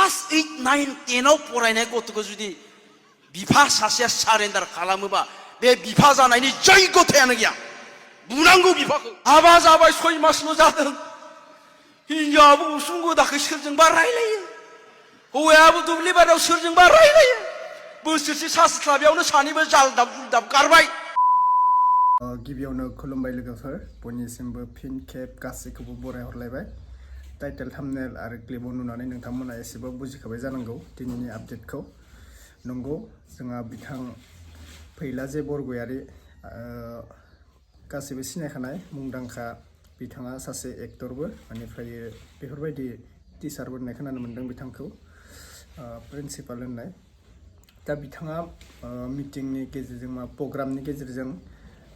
Class 8, 9, 10आव फरायनाय गथ'खौ जुदि बिफा सासेया सारेन्डार खालामोबा बे बिफा जानायनि जयगथायानो गैया। बुनांगौ बिफाखौ। हाबा जाबाय 6 मासल' जादों। हिनजावाबो उसुं गोदाखौ सोरजोंबा रायलायो। हौवायाबो दुब्लि बारियाव सोरजोंबा रायलायो। बोसोरसे सास्लाबियावनो सानैबो जालदाब जुलदाब गारबाय। गिबियावनो खुलुमबाय लोगोफोर, बयनिसिमबो फिन खेब गासैखौबो बरायहरलायबाय। टाइटेल थाम्बनेल आरो क्लिपआव नुनानै नोंथांमोना एसेबाबो बुजिखाबाय जानांगौ दिनैनि आपडेटखौ। नंगौ, जोंहा बिथां फैलाजे बरगयारी गासैबो सिनायखानाय मुंदांखा बिथाङा सासे एक्टरबो, बेनिफ्राय बेफोरबायदि टिचारबो होननाय खोनानो मोन्दों बिथांखौ, प्रिन्सिपाल होननाय। दा बिथाङा मिटिंनि गेजेरजों प्रग्रामनि गेजेरजों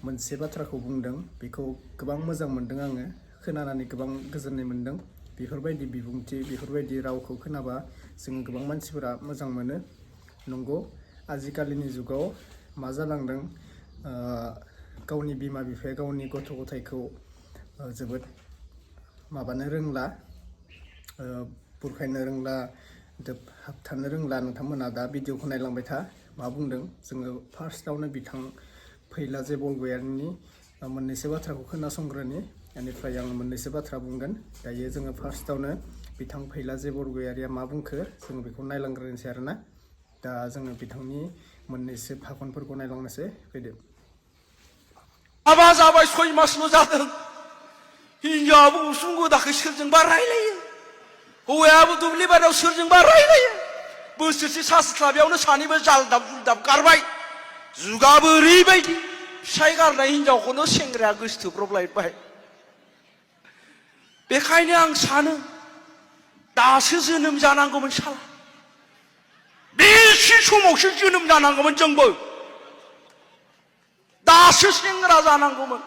मोनसे बाथ्राखौ बुंदों, बेखौ गोबां मोजां मोनदों आङो, खोनानानै गोबां गोजोननाय मोन्दों। बेफोरबायदि बिबुंथि, बेफोरबायदि रावखौ खोनाबा जों गोबां मानसिफोरा मोजां मोनो। नंगौ, आजिखालिनि जुगाव मा जालांदों, गावनि बिमा बिफाया गावनि गथ' गथायखौ जोबोद माबानो रोंला, बुरखायनो रोंला, हाबथानो रोंला। नोंथांमोना दा भिडिअखौ नायलांबाय था, मा बुंदों। जोङो फार्स्टआवनो बिथां फैलाजे बरगयारीनि मोननैसो बाथ्राखौ खोनासंग्रोनि, बेनिफ्राय आं मोननैसो बाथ्रा बुंगोन। दायो जोङो फार्स्टआवनो बिथां फैलाजे बरगयारीया मा बुंखो जों बेखौ नायलांग्रोनोसै आरोना। दा जोङो बिथांनि मोननैसो भाखनफोरखौ नायलांनोसै, फैदो। हाबा जाबाय 6 मासल' जादों। हिनजावाबो उसुं गोदाखौ सोरजोंबा रायलायो। हौवायाबो दुब्लि बारियाव सोरजोंबा रायलायो। बोसोरसे सास्लाबियावनो सानैबो जालदाब जुलदाब गारबाय। जुगाबो ओरैबायदि, फिसाय गारनाय हिनजावखौनो सेंग्राया गोसोथोब्रबलायबाय। बेखायनो आं सानो, दासो जोनोम जानांगौमोन साला। बेसे समावसो जोनोम जानांगौमोन जोंबो। दासो सेंग्रा जानांगौमोन।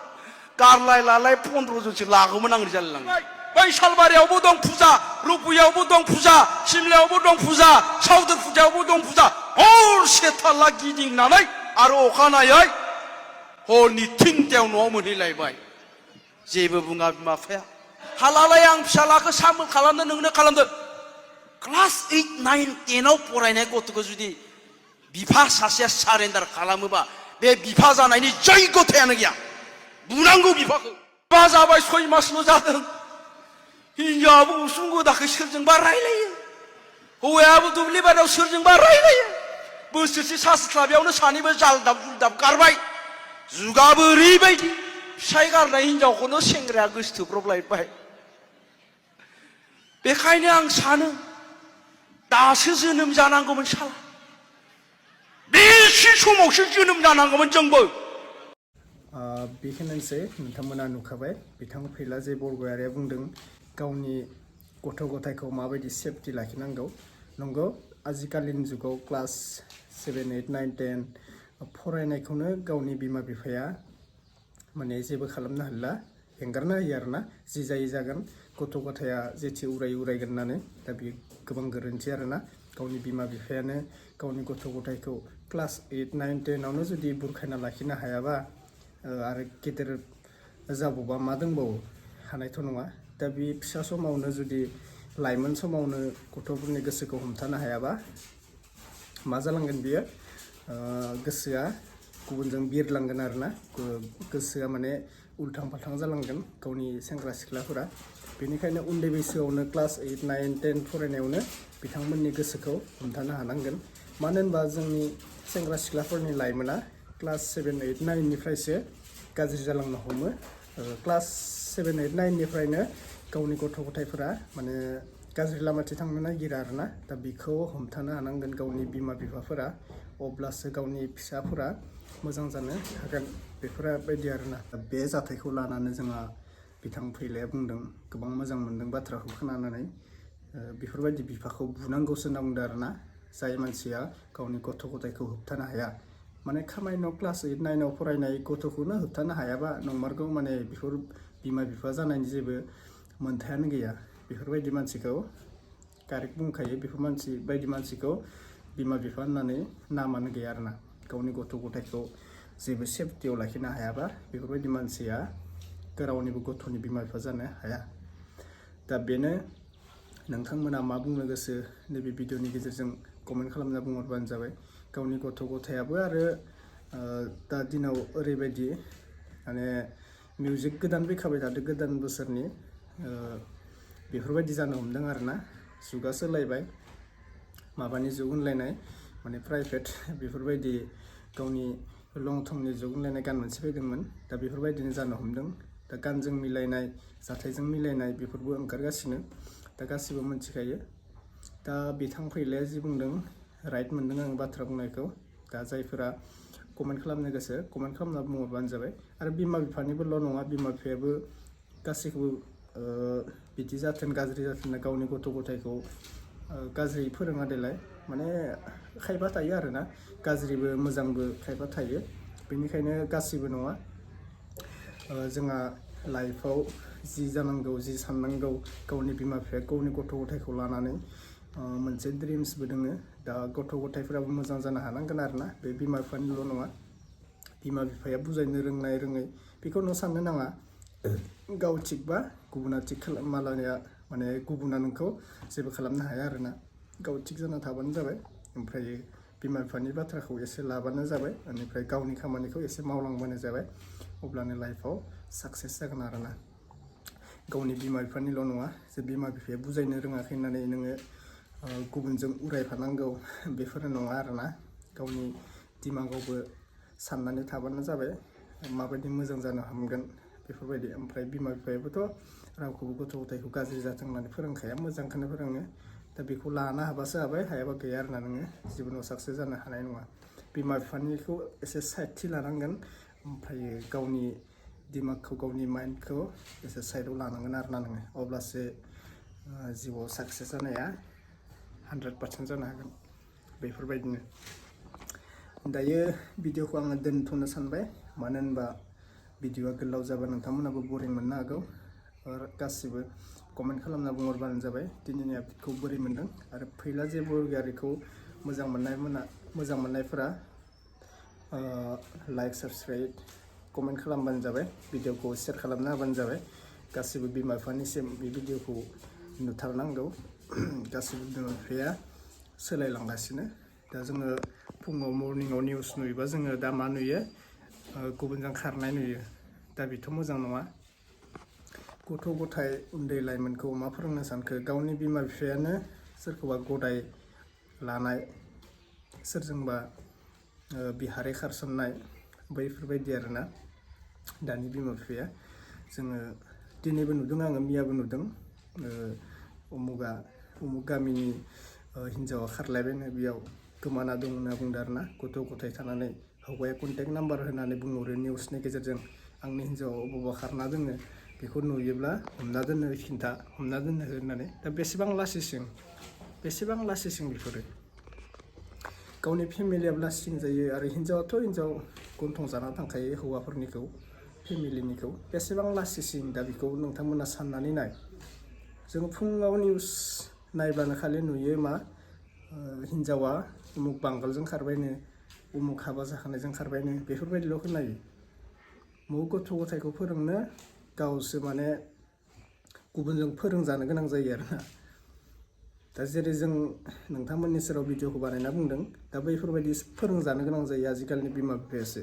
गारलाय लालाय 15 जनसो लागौमोन आं जालायलांबाय। बै सालबारियावबो दं फुजा, रुपुयावबो दं फुजा, सिमलायावबो दं फुजा, सावदोर फुजायावबो दं फुजा। हरसे थाल्ला गिदिंनानै आरो अखानायै हरनि 3टायाव न'आव मोनहैलायबाय। जेबो बुङा बिमा बिफाया। हालालाय आं फिसालाखौ सामोल खालामदो, नोंनो खालामदो। क्लास 8, 9, 10आव फरायनाय गथ'खौ जुदि बिफा सासेया सारेन्डार खालामोबा बे बिफा जानायनि जयगथायानो गैया। बुनांगौ बिफाखौ। हाबा जाबाय 6 मासल' जादों। हिनजावाबो उसुं गोदाखौ सोरजोंबा रायलायो। हौवायाबो दुब्लि बारियाव सोरजोंबा रायलायो। बोसोरसे सास्लाबियावनो सानैबो जालदाब जुलदाब गारबाय। जुगाबो ओरैबायदि, फिसाय गारनाय हिनजावखौनो सेंग्राया गोसोथोब्रबलायबाय। बेखायनो आं सानो, दासो जोनोम जानांगौमोन साला। बेसे समावसो जोनोम जानांगौमोन जोंबो। बेखिनिसै, नोंथांमोना नुखाबाय। बिथां फैलाजे बरगयारीया बुंदों गावनि गथ' गथायखौ माबायदि सेफटि लाखिनांगौ। नंगौ, आजिखालिनि जुगाव क्लास 7, 8, 9, 10 फरायनायखौनो गावनि बिमा बिफाया माने जेबो खालामनो हाला, हेंगारना होयो आरोना। जि जायो जागोन, गथ' गथाया जेथि उरायगोन होननानै। दा बेयो गोबां गोरोन्थि आरोना। गावनि बिमा बिफायानो गावनि गथ' गथायखौ क्लास 8, 9, 10आवनो जुदि बुरखायना लाखिनो हायाबा, आरो गेदेर जाबावबा मा दंबावो, हानायथ' नङा। दा बे फिसा समावनो जुदि लाइमोन समावनो गथ'फोरनि गोसोखौ हमथानो हायाबा मा जालांगोन, बियो गोसोआ गुबुनजों बिरलांगोन आरोना। गोसोआ माने उल्थां फाल्थां जालांगोन गावनि सेंग्रा सिख्लाफोरा। बेनिखायनो उन्दै बैसोआवनो क्लास 8, 9, 10 फरायनायावनो बिथांमोननि गोसोखौ हमथानो हानांगोन। मानो होनबा जोंनि सेंग्रा सिख्लाफोरनि लाइमोना क्लास 7, 8, 9निफ्रायसो गाज्रि जालांनो हमो। क्लास 7, 8, 9निफ्रायनो गावनि गथ' गथायफोरा माने गाज्रि लामाथिं थांनो नागिरो आरोना। दा बेखौ हमथानो हानांगोन गावनि बिमा बिफाफोरा, अब्लासो गावनि फिसाफोरा मोजां जानो हागोन। बेफोरबायदि आरोना। बे जाथायखौ लानानै जोंहा बिथां फैलाया बुंदों, गोबां मोजां मोनदों बाथ्राखौ खोनानानै। बेफोरबायदि बिफाखौ बुनांगौसो होनना बुंदों आरोना, जाय मानसिया गावनि गथ' गथायखौ होबथानो हाया। माने खामानियाव क्लास 8, 9आव फरायनाय गथ'खौनो होबथानो हायाबा नंमारगौ, माने बेफोर बिमा बिफा जानायनि जेबो मोन्थायानो गैया। बेफोरबायदि मानसिखौ डाइरेक्ट बुंखायो, बायदि मानसिखौ बिमा बिफा होननानै नामानो गैया आरोना। गावनि गथ' गथायखौ जेबो सेफटियाव लाखिनो हायाबा बेफोरबायदि मानसिया रावनिबो गथ'नि बिमा बिफा जानो हाया। दा बेनो नोंथांमोना मा बुंनो गोसो नैबे भिडिअनि गेजेरजों कमेन्ट खालामना बुंहरबानो जाबाय। गावनि गथ' गथायाबो आरो दा दिनाव ओरैबायदि माने मिउजिक गोदान फैखाबाय थादों गोदान बोसोरनि बेफोरबायदि जानो हमदों आरोना। जुगा सोलायबाय, माबानि जुग होनलायनाय माने प्राइभेट बेफोरबायदि गावनि लं थंनि जुग होनलायनाय गान मोनसे फैदोंमोन। दा बेफोरबायदिनो जानो हमदों। दा गानजों मिलायनाय, जाथायजों मिलायनाय बेफोरबो ओंखारगासिनो। दा गासिबो मिथिखायो। दा बिथां फैलाया जि बुंदों राइट मोनदों आं बाथ्रा बुंनायखौ। दा जायफोरा कमेन्ट खालामनो गोसो कमेन्ट खालामना बुंहरबानो जाबाय। आरो बिमा बिफानिबोल' नङा, बिमा बिफायाबो गासैखौबो बिदि जाथों गाज्रि जाथों होनना गावनि गथ' गथायखौ गाज्रि फोरोङा देलाय। माने खायफा थायो आरोना, गाज्रिबो मोजांबो खायफा थायो। बेनिखायनो गासिबो नङा। जोंहा लाइफआव जि जानांगौ, जि साननांगौ, गावनि बिमा बिफाया गावनि गथ' गथायखौ लानानै मोनसे ड्रिम्सबो दोङो। दा गथ' गथायफोराबो मोजां जानो हानांगोन आरोना, बे बिमा बिफानिल' नङा। बिमा बिफाया बुजायनो रोंनाय रोङै बेखौ नों साननो नाङा। गाव थिगबा गुबुना थिग खालाम, मालाया माने गुबुना नोंखौ जेबो खालामनो हाया आरोना। गाव थिग जाना थाबानो जाबाय। ओमफ्राय बिमा बिफानि बाथ्राखौ एसे लाबानो जाबाय। बेनिफ्राय गावनि खामानिखौ एसे मावलांबानो जाबाय। अब्लानो लाइफआव साक्सेस जागोन आरोना। गावनि बिमा बिफानिल' नङा जे बिमा बिफाया बुजायनो रोङाखै होननानै नोङो गुबुनजों उरायफानांगौ बेफोरो नङा आरोना। गावनि दिमागावबो साननानै थाबानो जाबाय माबायदि मोजां जानो हामगोन बेफोरबायदि। ओमफ्राय बिमा बिफायाबोथ' रावखौबो गथ' गथायखौ गाज्रि जाथों होननानै फोरोंखाया, मोजांखौनो फोरोङो। दा बेखौ लानो हाबासो हाबाय, हायाबा गैया आरोना। नोङो जिबनाव साक्सेस जानो हानाय नङा। बिमा बिफानिखौ एसे साइडथि लानांगोन। ओमफ्राय गावनि दिमागखौ, गावनि माइन्डखौ एसे साइडआव लानांगोन आरोना नोङो। अब्लासो जिउआव साक्सेस जानाया 100% जानो हागोन। बेफोरबायदिनो दायो भिडिअखौ आङो दोनथ'नो सानबाय। मानो होनबा भिडिअआ गोलाव जाबा नोंथांमोनाबो बरिं मोननो हागौ। गासिबो कमेन्ट खालामना बुंहरबानो जाबाय दिनैनि आपडेटखौ बोरै मोन्दों। आरो फैला जे बरगयारिखौ मोजां मोननायफोरा लाइक, साबस्क्राइब, कमेन्ट खालामबानो जाबाय। भिडिअखौ शेयार खालामना होबानो जाबाय। गासिबो बिमा बिफानिसिम बे भिडिअखौ नुथारनांगौ। गासिबो बिमा बिफाया सोलायलांगासिनो। दा जोङो फुङाव मर्निंआव निउस नुयोबा जोङो दा मा नुयो? गुबुनजों खारनाय नुयो। दा बेथ' मोजां नङा। गथ' गथाय उन्दै लाइमोनखौ मा फोरोंनो सानखो? गावनि बिमा बिफायानो सोरखौबा गदाय लानाय, सोरजोंबा बिहारै खारसननाय बैफोरबायदि आरोना दानि बिमा बिफाया। जोङो दिनैबो नुदों, आङो मैयाबो नुदों। उमुग गामिनि हिन्जावा खारलायबायनो, बेयाव गोमाना दं होनना बुंदों आरोना। गथ' गथाय थानानै हौवाया कन्टेक्ट नाम्बार होनानै बुंहरो निउसनि गेजेरजों, आंनि हिन्जावा बबावबा खारना दोङो, बेखौ नुयोब्ला हमना दोननो हो होननानै। दा बेसेबां लासिं बेफोरो। गावनि फेमिलियाबो लासिं जायो। आरो हिन्जावाथ' हिन्जाव गन्थं जाना थांखायो हौवाफोरनिखौ, फेमिलिनिखौ। बेसेबां लासिं दा बेखौ नोंथांमोना साननानै नाय। जों फुङाव निउस नायब्लानो खालि नुयो मा हिन्जावा उमुग बांगालजों खारबायनो, उमुग हाबा जाखानायजों खारबायनो, बेफोरबायदिल' खोनायो। गथ' गथायखौ फोरोंनो गावसो माने गुबुनजों फोरोंजानो गोनां जायो आरोना। दा जेरै जों नोंथांमोननि सेराव भिडिअखौ बानायना बुंदों, दा बैफोरबायदि फोरोंजानो गोनां जायो आजिखालिनि बिमा बिफायासो।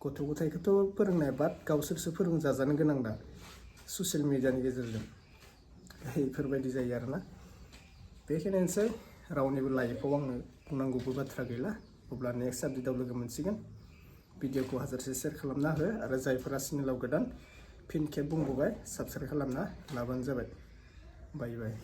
गथ' गथायखौथ' फोरोंनाय बाद गावसोरसो फोरोंजाजानो गोनां दा ससियेल मिडियानि गेजेरजों। बेफोरबायदि जायो आरोना। बेखिनियानोसै। रावनिबो लाइफआव आङो बुंनांगौबो बाथ्रा गैला। अब्ला नेक्स्ट आपडेटआव लोगो मोनसिगोन। भिडिअखौ हाजारसे शेयार खालामना हो। आरो जायफोरा चेनेलाव गोदान फिन खेब बुंबोबाय साबस्क्राइब खालामना लाबानो जाबाय। बाय बाय।